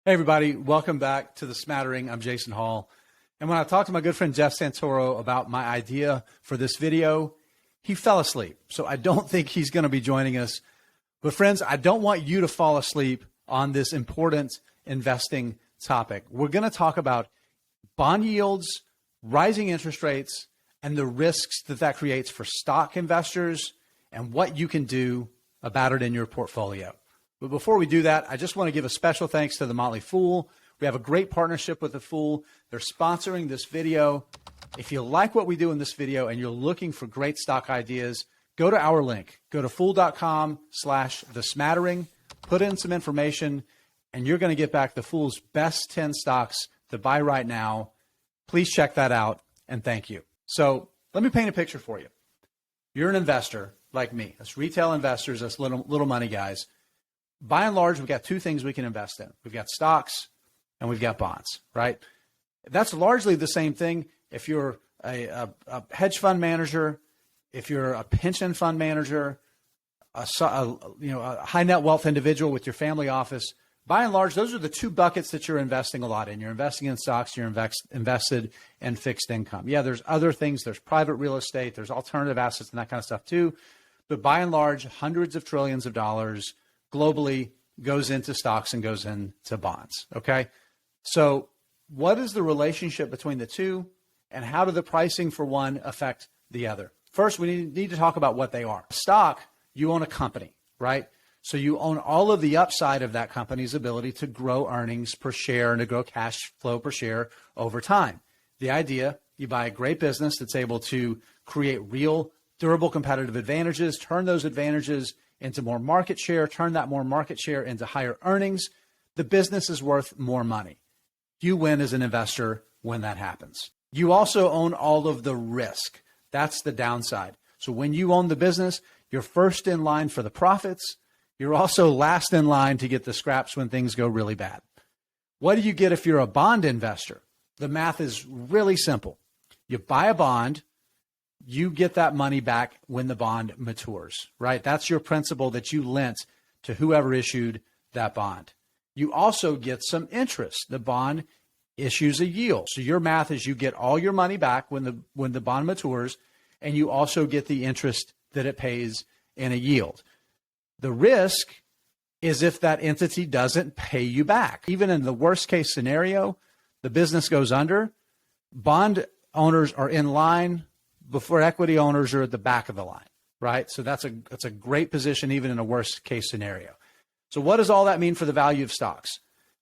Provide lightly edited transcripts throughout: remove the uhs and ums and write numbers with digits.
Hey, everybody. Welcome back to The Smattering. I'm Jason Hall. And when I talked to my good friend Jeff Santoro about my idea for this video, he fell asleep. So I don't think he's going to be joining us. But friends, I don't want you to fall asleep on this important investing topic. We're going to talk about bond yields, rising interest rates, and the risks that that creates for stock investors and what you can do about it in your portfolio. But before we do that, I just want to give a special thanks to The Motley Fool. We have a great partnership with The Fool. They're sponsoring this video. If you like what we do in this video and you're looking for great stock ideas, go to our link. Go to fool.com/thesmattering, put in some information, and you're going to get back The Fool's best 10 stocks to buy right now. Please check that out, and thank you. So let me paint a picture for you. You're an investor like me, us retail investors, us little money guys. By and large, we've got two things we can invest in. We've got stocks and we've got bonds, right? That's largely the same thing. If you're a hedge fund manager, if you're a pension fund manager, a high net wealth individual with your family office, by and large, those are the two buckets that you're investing a lot in. You're investing in stocks, you're invested in fixed income. Yeah, there's other things. There's private real estate, there's alternative assets and that kind of stuff too. But by and large, hundreds of trillions of dollars globally goes into stocks and goes into bonds, okay? So what is the relationship between the two, and how do the pricing for one affect the other? First, we need to talk about what they are. Stock, you own a company, right? So you own all of the upside of that company's ability to grow earnings per share and to grow cash flow per share over time. The idea, you buy a great business that's able to create real, durable competitive advantages, turn those advantages into more market share, turn that more market share into higher earnings. The business is worth more money. You win as an investor when that happens. You also own all of the risk. That's the downside. So when you own the business, you're first in line for the profits. You're also last in line to get the scraps when things go really bad. What do you get if you're a bond investor? The math is really simple. You buy a bond, you get that money back when the bond matures, right? That's your principal that you lent to whoever issued that bond. You also get some interest. The bond issues a yield. So your math is you get all your money back when the bond matures, and you also get the interest that it pays in a yield. The risk is if that entity doesn't pay you back. Even in the worst case scenario, the business goes under, bond owners are in line before equity owners are at the back of the line, right? So that's a great position even in a worst case scenario. So what does all that mean for the value of stocks?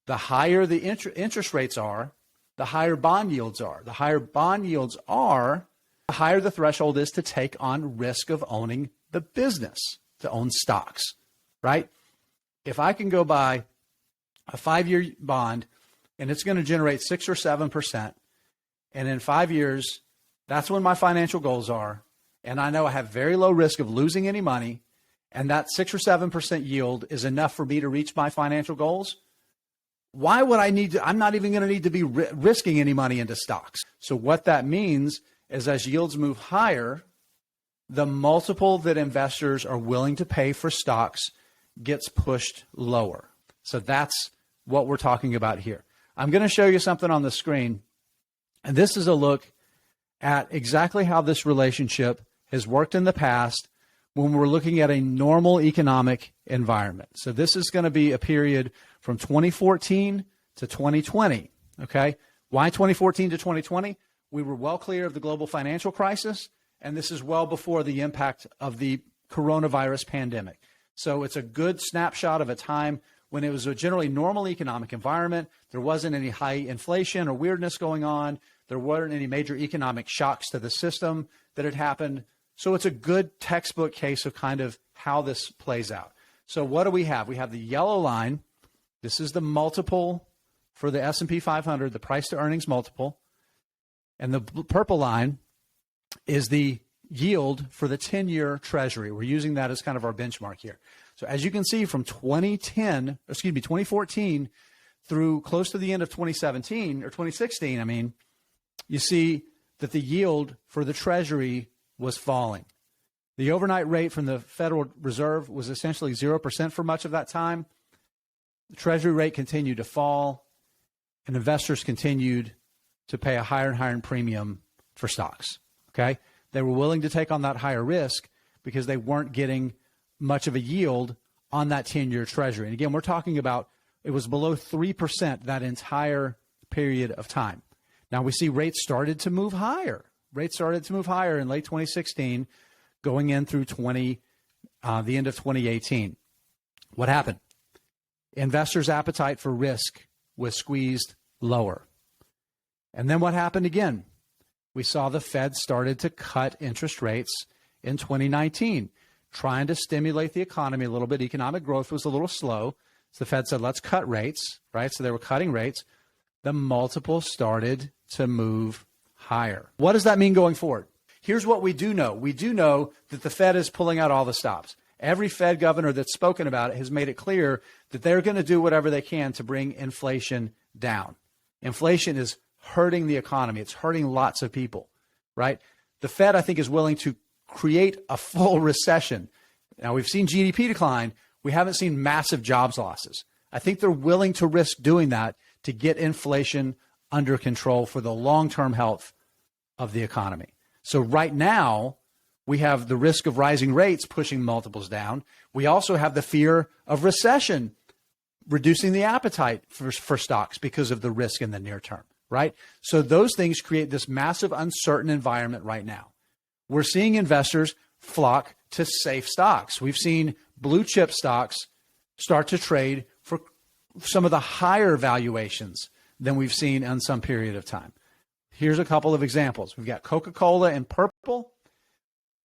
The higher the interest rates are, the higher bond yields are. The higher bond yields are, the higher the threshold is to take on risk of owning the business, to own stocks, right? If I can go buy a 5-year bond and it's going to generate 6 or 7%, and in 5 years, that's when my financial goals are, and I know I have very low risk of losing any money, and that 6 or 7% yield is enough for me to reach my financial goals. Why would I need to? I'm not even going to need to be risking any money into stocks. So what that means is as yields move higher, the multiple that investors are willing to pay for stocks gets pushed lower. So that's what we're talking about here. I'm going to show you something on the screen, and this is a look at exactly how this relationship has worked in the past when we're looking at a normal economic environment. So this is going to be a period from 2014 to 2020, okay? Why 2014 to 2020? We were well clear of the global financial crisis, and this is well before the impact of the coronavirus pandemic. So it's a good snapshot of a time when it was a generally normal economic environment. There wasn't any high inflation or weirdness going on. There weren't any major economic shocks to the system that had happened. So it's a good textbook case of kind of how this plays out. So what do we have? We have the yellow line. This is the multiple for the S&P 500, the price to earnings multiple. And the purple line is the yield for the 10-year treasury. We're using that as kind of our benchmark here. So as you can see from 2014 through close to the end of 2017 or 2016, you see that the yield for the treasury was falling. The overnight rate from the Federal Reserve was essentially 0% for much of that time. the Treasury rate continued to fall, and investors continued to pay a higher and higher premium for stocks. Okay? They were willing to take on that higher risk because they weren't getting much of a yield on that 10-year Treasury. And again, we're talking about it was below 3% that entire period of time. Now we see rates started to move higher. Rates started to move higher in late 2016, going in through the end of 2018. What happened? Investors' appetite for risk was squeezed lower. And then what happened again? We saw the Fed started to cut interest rates in 2019, trying to stimulate the economy a little bit. Economic growth was a little slow. So the Fed said, let's cut rates, right? So they were cutting rates. The multiple started to move higher. What does that mean going forward? Here's what we do know. We do know that the Fed is pulling out all the stops. Every Fed governor that's spoken about it has made it clear that they're going to do whatever they can to bring inflation down. Inflation is hurting the economy. It's hurting lots of people, right? The Fed, I think, is willing to create a full recession. Now, we've seen GDP decline. We haven't seen massive jobs losses. I think they're willing to risk doing that to get inflation under control for the long-term health of the economy. So right now, we have the risk of rising rates pushing multiples down. We also have the fear of recession, reducing the appetite for stocks because of the risk in the near term, right? So those things create this massive uncertain environment right now. We're seeing investors flock to safe stocks. We've seen blue chip stocks start to trade for some of the higher valuations than we've seen in some period of time. Here's a couple of examples. We've got Coca-Cola in purple,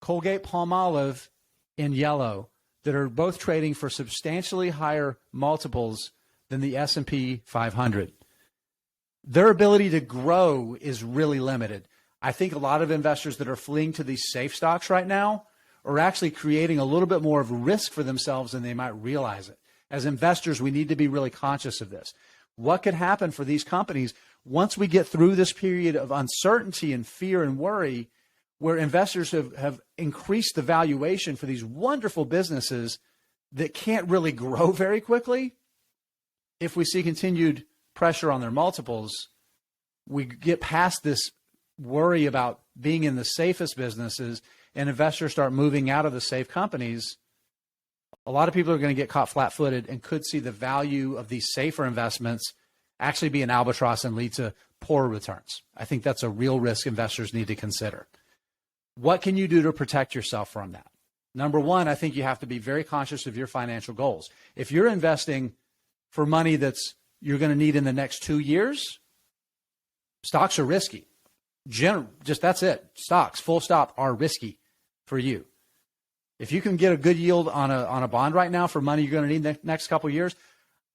Colgate-Palmolive in yellow, that are both trading for substantially higher multiples than the S&P 500. Their ability to grow is really limited. I think a lot of investors that are fleeing to these safe stocks right now are actually creating a little bit more of a risk for themselves than they might realize it. As investors, we need to be really conscious of this. What could happen for these companies once we get through this period of uncertainty and fear and worry, where investors have increased the valuation for these wonderful businesses that can't really grow very quickly? If we see continued pressure on their multiples, we get past this worry about being in the safest businesses and investors start moving out of the safe companies. A lot of people are going to get caught flat-footed and could see the value of these safer investments actually be an albatross and lead to poor returns. I think that's a real risk investors need to consider. What can you do to protect yourself from that? Number one, I think you have to be very conscious of your financial goals. If you're investing for money that's you're going to need in the next 2 years, stocks are risky. Just that's it. Stocks, full stop, are risky for you. If you can get a good yield on a bond right now for money you're going to need the next couple of years,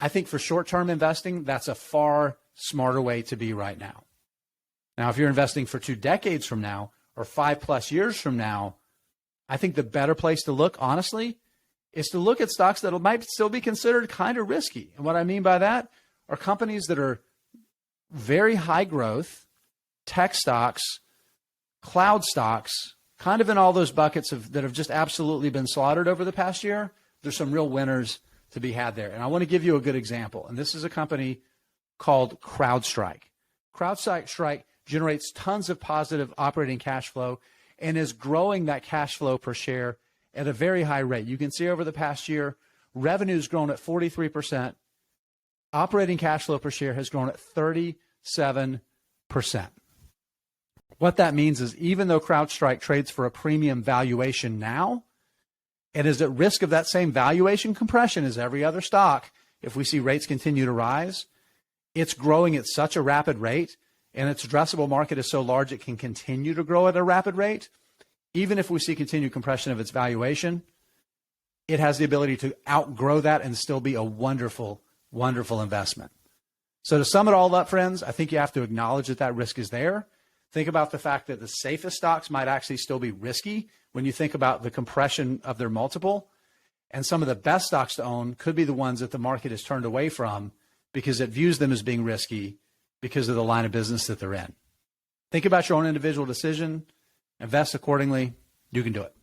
I think for short-term investing, that's a far smarter way to be right now. Now, if you're investing for 2 decades from now or 5+ years from now, I think the better place to look, honestly, is to look at stocks that might still be considered kind of risky. And what I mean by that are companies that are very high growth, tech stocks, cloud stocks, kind of in all those buckets that have just absolutely been slaughtered over the past year. There's some real winners to be had there. And I want to give you a good example. And this is a company called CrowdStrike. CrowdStrike generates tons of positive operating cash flow and is growing that cash flow per share at a very high rate. You can see over the past year, revenue's grown at 43%. Operating cash flow per share has grown at 37%. What that means is even though CrowdStrike trades for a premium valuation now, it is at risk of that same valuation compression as every other stock. If we see rates continue to rise, it's growing at such a rapid rate, and its addressable market is so large it can continue to grow at a rapid rate. Even if we see continued compression of its valuation, it has the ability to outgrow that and still be a wonderful, wonderful investment. So to sum it all up, friends, I think you have to acknowledge that that risk is there. Think about the fact that the safest stocks might actually still be risky when you think about the compression of their multiple. And some of the best stocks to own could be the ones that the market has turned away from because it views them as being risky because of the line of business that they're in. Think about your own individual decision. Invest accordingly. You can do it.